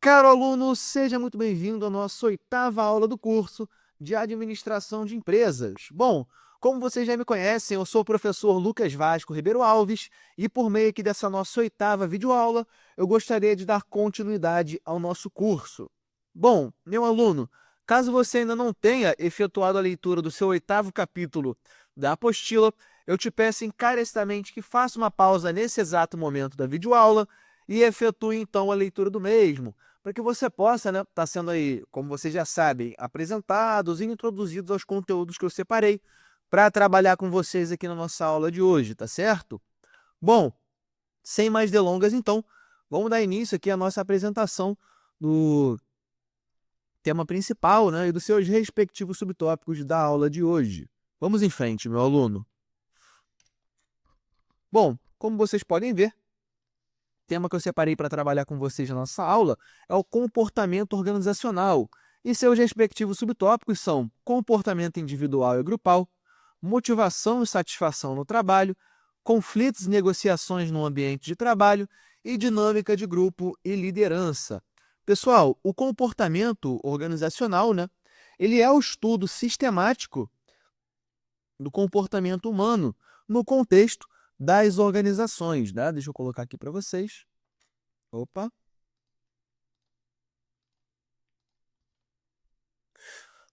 Caro aluno, seja muito bem-vindo à nossa 8ª aula do curso de Administração de Empresas. Bom, como vocês já me conhecem, eu sou o professor Lucas Vasco Ribeiro Alves e por meio aqui dessa nossa 8ª videoaula, eu gostaria de dar continuidade ao nosso curso. Bom, meu aluno, caso você ainda não tenha efetuado a leitura do seu 8º capítulo da apostila, eu te peço encarecidamente que faça uma pausa nesse exato momento da videoaula e efetue então a leitura do mesmo, para que você possa, né, estar sendo aí, como vocês já sabem, apresentados e introduzidos aos conteúdos que eu separei para trabalhar com vocês aqui na nossa aula de hoje, tá certo? Bom, sem mais delongas, então, vamos dar início aqui à nossa apresentação do tema principal, né, e dos seus respectivos subtópicos da aula de hoje. Vamos em frente, meu aluno. Bom, como vocês podem ver, o tema que eu separei para trabalhar com vocês na nossa aula é o comportamento organizacional, e seus respectivos subtópicos são comportamento individual e grupal, motivação e satisfação no trabalho, conflitos e negociações no ambiente de trabalho e dinâmica de grupo e liderança. Pessoal, o comportamento organizacional, né, ele é o estudo sistemático do comportamento humano no contexto das organizações, né? Deixa eu colocar aqui para vocês. Opa!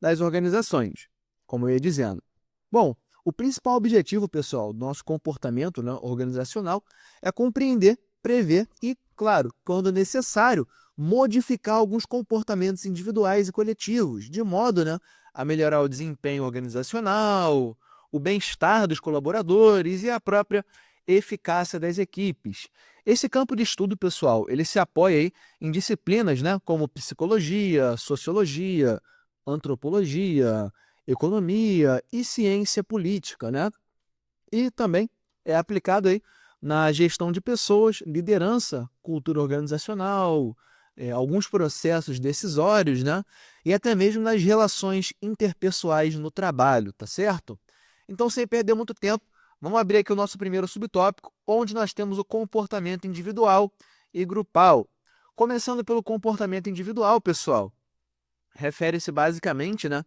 Das organizações, como eu ia dizendo. Bom, o principal objetivo, pessoal, do nosso comportamento, né, organizacional é compreender, prever e, claro, quando necessário, modificar alguns comportamentos individuais e coletivos, de modo, né, a melhorar o desempenho organizacional, o bem-estar dos colaboradores e a própria eficácia das equipes. Esse campo de estudo, pessoal, ele se apoia aí em disciplinas, né, como psicologia, sociologia, antropologia, economia e ciência política, né? E também é aplicado aí na gestão de pessoas, liderança, cultura organizacional, alguns processos decisórios, né? E até mesmo nas relações interpessoais no trabalho, tá certo? Então, sem perder muito tempo, vamos abrir aqui o nosso primeiro subtópico, onde nós temos o comportamento individual e grupal. Começando pelo comportamento individual, pessoal, refere-se basicamente, né,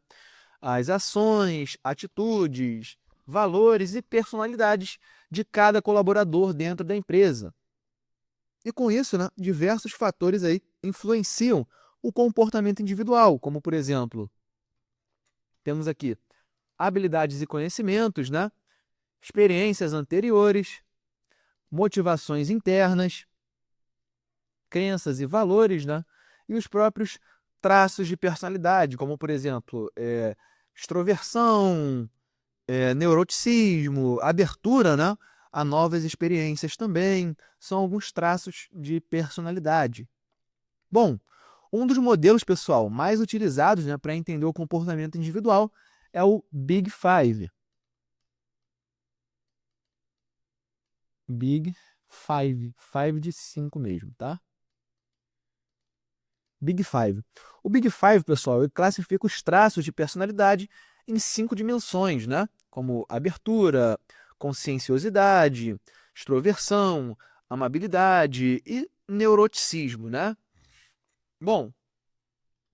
às ações, atitudes, valores e personalidades de cada colaborador dentro da empresa. E com isso, né, diversos fatores aí influenciam o comportamento individual, como por exemplo, temos aqui habilidades e conhecimentos, né, experiências anteriores, motivações internas, crenças e valores, né, e os próprios traços de personalidade, como por exemplo, extroversão, neuroticismo, abertura, né, a novas experiências também, são alguns traços de personalidade. Bom, um dos modelos, pessoal, mais utilizados, né, para entender o comportamento individual é o Big Five. Big Five, five de 5 mesmo, tá? Big Five. O Big Five, pessoal, ele classifica os traços de personalidade em 5 dimensões, né? Como abertura, conscienciosidade, extroversão, amabilidade e neuroticismo, né? Bom,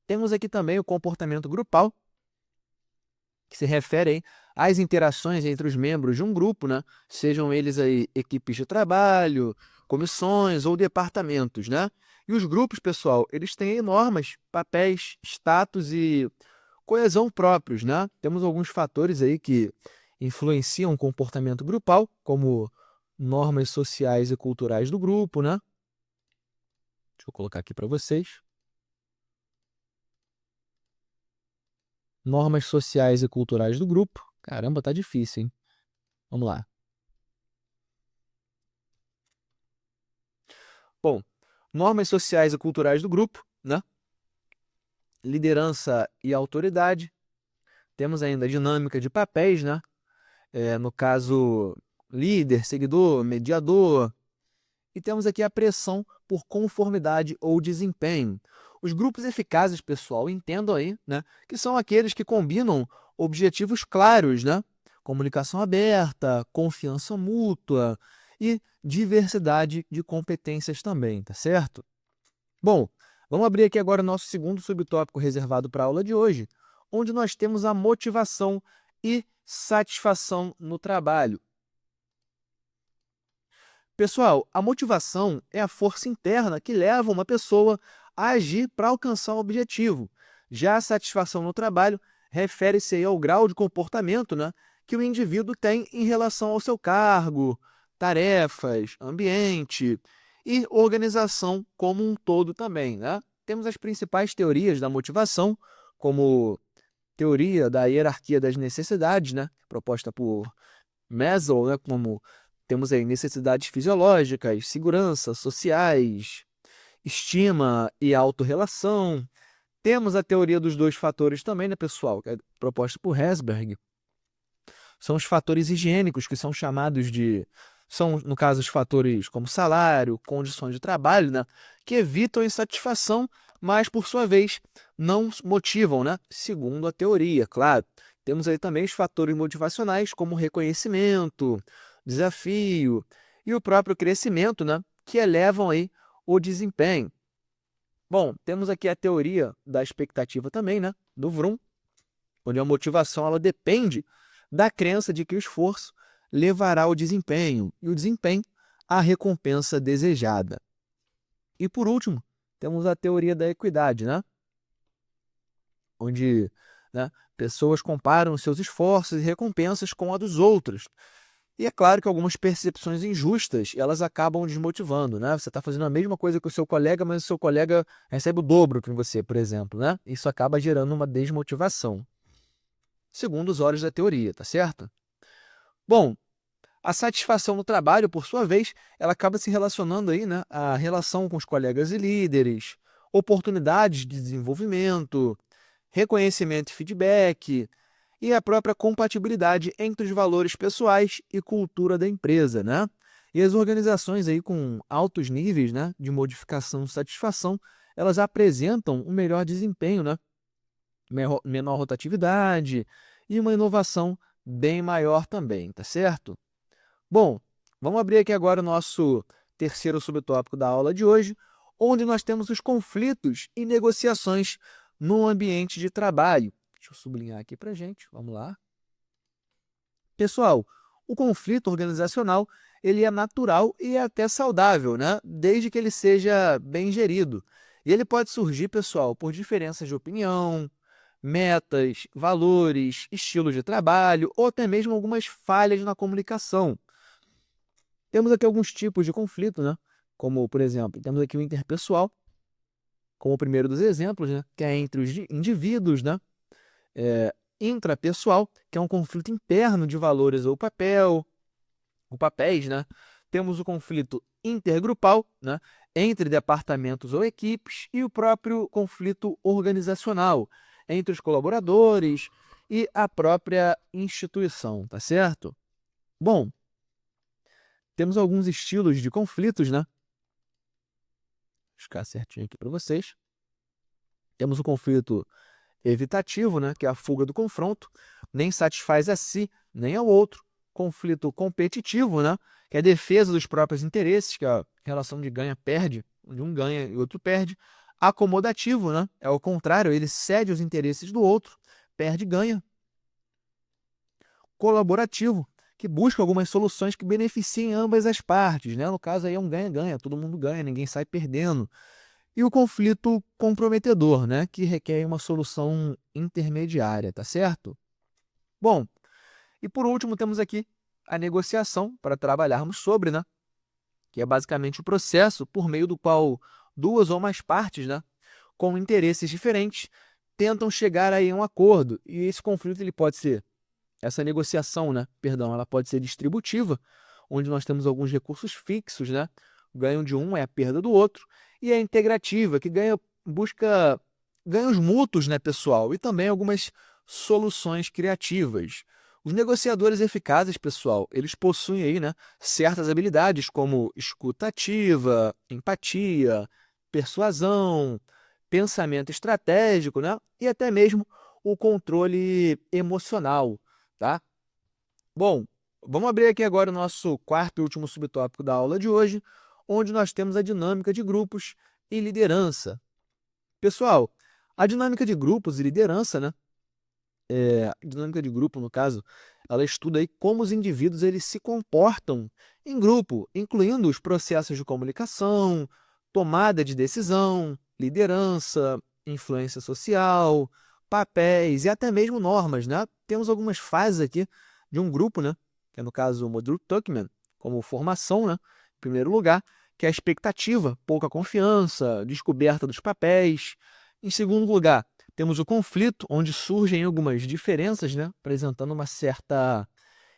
temos aqui também o comportamento grupal, que se refere aí às interações entre os membros de um grupo, né? Sejam eles aí equipes de trabalho, comissões ou departamentos, né? E os grupos, pessoal, eles têm normas, papéis, status e coesão próprios, né? Temos alguns fatores aí que influenciam o comportamento grupal, como normas sociais e culturais do grupo, né? Deixa eu colocar aqui para vocês. Normas sociais e culturais do grupo. Caramba, tá difícil, hein? Vamos lá. Bom, normas sociais e culturais do grupo, né? Liderança e autoridade. Temos ainda a dinâmica de papéis, né? No caso, líder, seguidor, mediador. E temos aqui a pressão por conformidade ou desempenho. Os grupos eficazes, pessoal, entendam aí, né, que são aqueles que combinam objetivos claros, né? Comunicação aberta, confiança mútua e diversidade de competências também, tá certo? Bom, Vamos abrir aqui agora o nosso segundo subtópico reservado para a aula de hoje, onde nós temos a motivação e satisfação no trabalho. Pessoal, a motivação é a força interna que leva uma pessoa a agir para alcançar um objetivo. Já a satisfação no trabalho refere-se aí ao grau de comportamento, né, que o indivíduo tem em relação ao seu cargo, tarefas, ambiente e organização como um todo também, né? Temos as principais teorias da motivação, como teoria da hierarquia das necessidades, né, proposta por Maslow, né, como temos aí necessidades fisiológicas, segurança, sociais, estima e autorrelação. Temos a teoria dos dois fatores também, né, pessoal, que é proposta por Herzberg. São os fatores higiênicos, que são chamados de... São, no caso, os fatores como salário, condições de trabalho, né, que evitam a insatisfação, mas, por sua vez, não motivam, né, segundo a teoria, claro. Temos aí também os fatores motivacionais, como reconhecimento, desafio e o próprio crescimento, né, que elevam aí o desempenho. Bom, temos aqui a teoria da expectativa também, né, do Vroom, onde a motivação ela depende da crença de que o esforço levará ao desempenho e o desempenho à recompensa desejada. E por último, temos a teoria da equidade, né, onde, né, pessoas comparam seus esforços e recompensas com a dos outros. E é claro que algumas percepções injustas, elas acabam desmotivando, né? Você está fazendo a mesma coisa que o seu colega, mas o seu colega recebe o dobro que você, por exemplo, né? Isso acaba gerando uma desmotivação, segundo os olhos da teoria, tá certo? Bom, a satisfação no trabalho, por sua vez, ela acaba se relacionando aí, né, à relação com os colegas e líderes, oportunidades de desenvolvimento, reconhecimento e feedback, e a própria compatibilidade entre os valores pessoais e cultura da empresa, né? E as organizações aí com altos níveis, né, de modificação e satisfação, elas apresentam um melhor desempenho, né? Menor rotatividade e uma inovação bem maior também, tá certo? Bom, vamos abrir aqui agora o nosso terceiro subtópico da aula de hoje, onde nós temos os conflitos e negociações no ambiente de trabalho. Deixa eu sublinhar aqui para gente, vamos lá. Pessoal, o conflito organizacional ele é natural e é até saudável, né? Desde que ele seja bem gerido. E ele pode surgir, pessoal, por diferenças de opinião, metas, valores, estilos de trabalho ou até mesmo algumas falhas na comunicação. Temos aqui alguns tipos de conflito, né? Como, por exemplo, temos aqui o interpessoal, como o primeiro dos exemplos, né? Que é entre os indivíduos, né? Intrapessoal, que é um conflito interno de valores ou papéis, né? Temos o conflito intergrupal, né? Entre departamentos ou equipes, e o próprio conflito organizacional, entre os colaboradores e a própria instituição, tá certo? Bom, temos alguns estilos de conflitos, né? Vou ficar certinho aqui para vocês. Temos o conflito evitativo, né, que é a fuga do confronto, nem satisfaz a si nem ao outro. Conflito competitivo, né, que é a defesa dos próprios interesses, que é a relação de ganha-perde, onde um ganha e o outro perde. Acomodativo, né, é o contrário, ele cede os interesses do outro, perde e ganha. Colaborativo, que busca algumas soluções que beneficiem ambas as partes, né? No caso aí é um ganha-ganha, todo mundo ganha, ninguém sai perdendo. E o conflito comprometedor, né, que requer uma solução intermediária, tá certo? Bom, e por último temos aqui a negociação para trabalharmos sobre, né, que é basicamente o processo por meio do qual duas ou mais partes, né, com interesses diferentes tentam chegar aí a um acordo. E esse conflito ele pode ser, essa negociação, né, perdão, ela pode ser distributiva, onde nós temos alguns recursos fixos, né, o ganho de um é a perda do outro, e a integrativa, que busca ganhos mútuos, né, pessoal, e também algumas soluções criativas. Os negociadores eficazes, pessoal, eles possuem aí, né, certas habilidades como escuta ativa, empatia, persuasão, pensamento estratégico, né, e até mesmo o controle emocional, tá? Bom, vamos abrir aqui agora o nosso quarto e último subtópico da aula de hoje, onde nós temos a dinâmica de grupos e liderança. Pessoal, a dinâmica de grupos e liderança, né? A dinâmica de grupo, no caso, ela estuda aí como os indivíduos eles se comportam em grupo, incluindo os processos de comunicação, tomada de decisão, liderança, influência social, papéis e até mesmo normas, né? Temos algumas fases aqui de um grupo, né? Que é no caso o modelo Tuckman, como formação, né? Em primeiro lugar, que é a expectativa, pouca confiança, descoberta dos papéis. Em segundo lugar, temos o conflito, onde surgem algumas diferenças, né, apresentando uma certa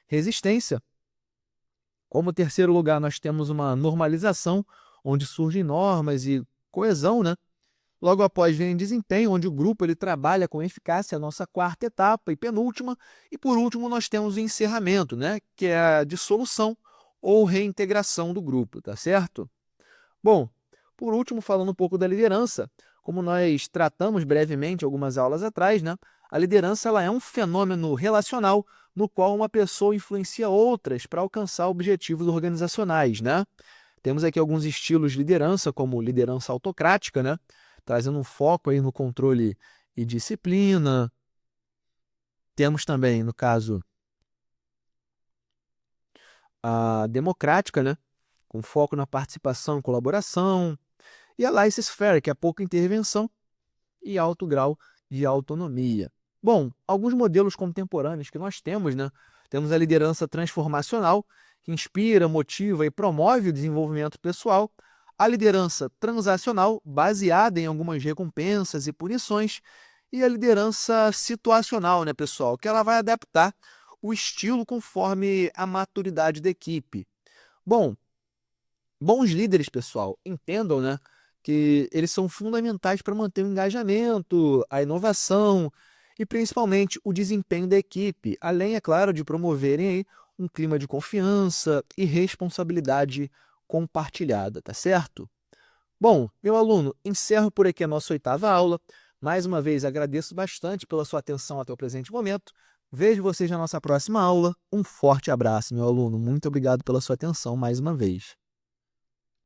resistência. Como terceiro lugar, nós temos uma normalização, onde surgem normas e coesão, né? Logo após vem desempenho, onde o grupo ele trabalha com eficácia, a nossa quarta etapa e penúltima. E por último, nós temos o encerramento, né, que é a dissolução ou reintegração do grupo, tá certo? Bom, por último, falando um pouco da liderança, como nós tratamos brevemente algumas aulas atrás, né? A liderança ela é um fenômeno relacional no qual uma pessoa influencia outras para alcançar objetivos organizacionais, né? Temos aqui alguns estilos de liderança, como liderança autocrática, né? Trazendo um foco aí no controle e disciplina. Temos também, no caso, a democrática, né? Com foco na participação e colaboração. E a laissez-faire, que é pouca intervenção e alto grau de autonomia. Bom, alguns modelos contemporâneos que nós temos, né? Temos a liderança transformacional, que inspira, motiva e promove o desenvolvimento pessoal. A liderança transacional, baseada em algumas recompensas e punições. E a liderança situacional, né, pessoal? Que ela vai adaptar o estilo conforme a maturidade da equipe. Bom, bons líderes, pessoal, entendam, né, que eles são fundamentais para manter o engajamento, a inovação e principalmente o desempenho da equipe, além, é claro, de promoverem aí um clima de confiança e responsabilidade compartilhada, tá certo? Bom, meu aluno, encerro por aqui a nossa oitava aula. Mais uma vez, agradeço bastante pela sua atenção até o presente momento. Vejo vocês na nossa próxima aula. Um forte abraço, meu aluno. Muito obrigado pela sua atenção mais uma vez.